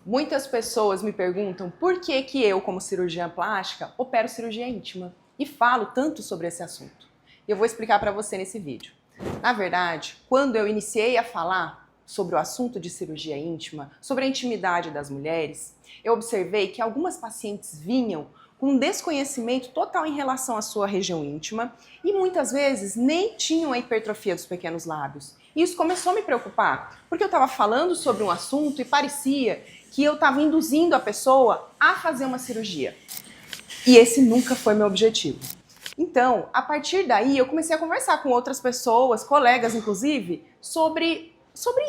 Muitas pessoas me perguntam por que que eu, como cirurgiã plástica, opero cirurgia íntima e falo tanto sobre esse assunto. E eu vou explicar para você nesse vídeo. Na verdade, quando eu iniciei a falar sobre o assunto de cirurgia íntima, sobre a intimidade das mulheres, eu observei que algumas pacientes vinham com um desconhecimento total em relação à sua região íntima e muitas vezes nem tinham a hipertrofia dos pequenos lábios. E isso começou a me preocupar, porque eu estava falando sobre um assunto e parecia que eu estava induzindo a pessoa a fazer uma cirurgia. E esse nunca foi meu objetivo. Então, a partir daí, eu comecei a conversar com outras pessoas, colegas inclusive, sobre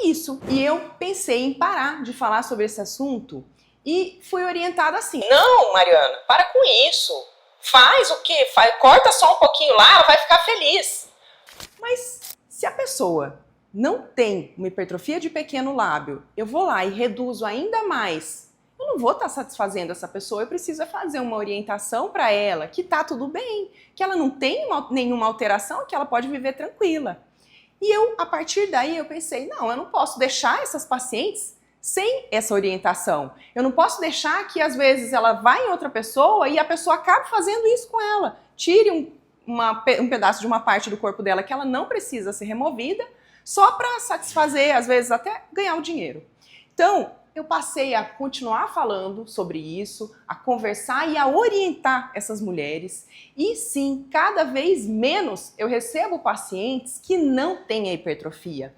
isso. E eu pensei em parar de falar sobre esse assunto e fui orientada assim. Não, Mariana, para com isso. Faz o quê? Corta só um pouquinho lá, ela vai ficar feliz. Mas se a pessoa não tem uma hipertrofia de pequeno lábio, eu vou lá e reduzo ainda mais. Eu não vou estar satisfazendo essa pessoa, eu preciso fazer uma orientação para ela que tá tudo bem, que ela não tem nenhuma alteração, que ela pode viver tranquila. E eu, a partir daí, eu pensei, não, eu não posso deixar essas pacientes sem essa orientação. Eu não posso deixar que, às vezes, ela vá em outra pessoa e a pessoa acabe fazendo isso com ela. Tire um pedaço de uma parte do corpo dela que ela não precisa ser removida, só para satisfazer, às vezes, até ganhar o dinheiro. Então, eu passei a continuar falando sobre isso, a conversar e a orientar essas mulheres. E sim, cada vez menos eu recebo pacientes que não têm a hipertrofia.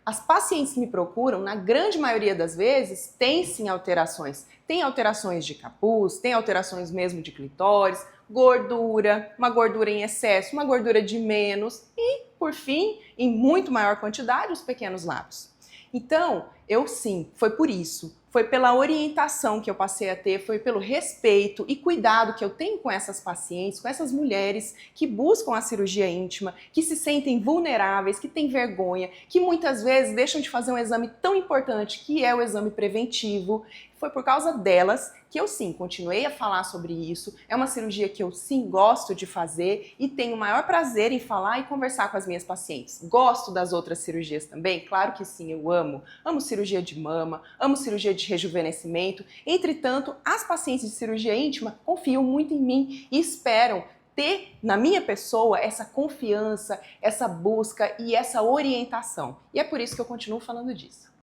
As pacientes que me procuram, na grande maioria das vezes, têm sim alterações. Tem alterações de capuz, tem alterações mesmo de clitóris, gordura, uma gordura em excesso, uma gordura de menos e, por fim, em muito maior quantidade, os pequenos lábios. Então, eu sim, foi por isso, foi pela orientação que eu passei a ter, foi pelo respeito e cuidado que eu tenho com essas pacientes, com essas mulheres que buscam a cirurgia íntima, que se sentem vulneráveis, que têm vergonha, que muitas vezes deixam de fazer um exame tão importante que é o exame preventivo. Foi por causa delas que eu sim continuei a falar sobre isso. É uma cirurgia que eu sim gosto de fazer e tenho o maior prazer em falar e conversar com as minhas pacientes. Gosto das outras cirurgias também? Claro que sim, eu amo. Amo cirurgia de mama, amo cirurgia de rejuvenescimento. Entretanto, as pacientes de cirurgia íntima confiam muito em mim e esperam ter na minha pessoa essa confiança, essa busca e essa orientação. E é por isso que eu continuo falando disso.